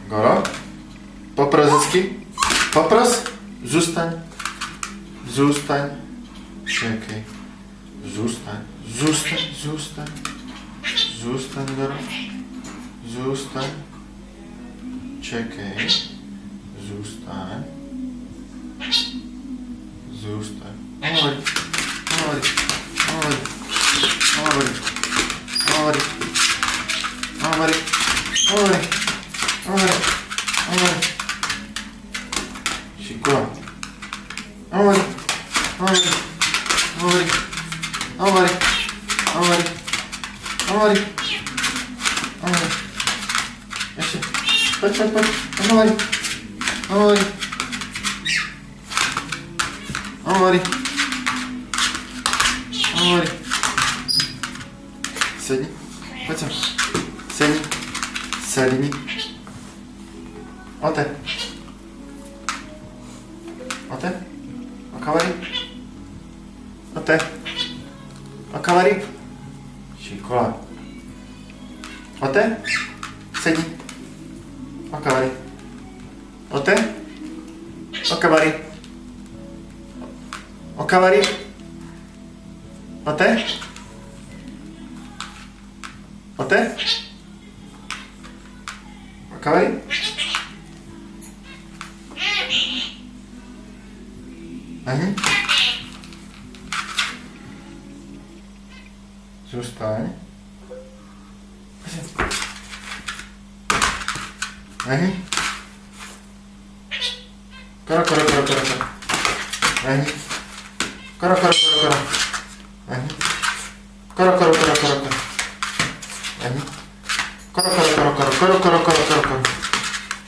Goro. Poprozycki. Popros. Zostań. Zostań. Czekaj. Zostań. Zostań. Zostań. Zostań, Goro. Zostań. Czekaj. Zostań. Zostań. Ori. Ori. Ori. Ori. Ori. Ori. Ori. Ori. Ori. Sicuro. Ori. Ori. Ori. Ori. Ori. Ori. Ori. Jeszcze. Chodź. Ori. Ori. Ori. Ori. Sedni. Pojď sem. Sedni. Sedni. Ote. Ote. Okavari. Ote. Okavari. Šikola. Ote. Sedni. Okavari. Ote. Okavari. Okavari. Ote. Ote. Okavari. Ani. Zůstaň. Ani. Koro. Ani. Koro. Ani. Koro. Ani. Koro.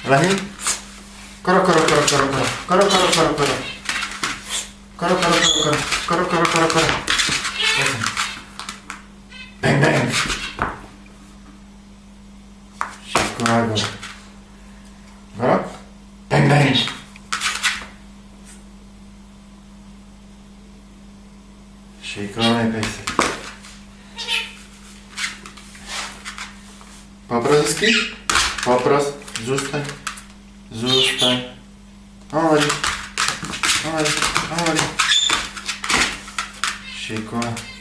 Ani. Koro. Bang bang. Šikola, Goro. Goro. Bang bang. Šikovný pejsek. Popros hezky. Popros. Zůstaň. Ori. Šikola.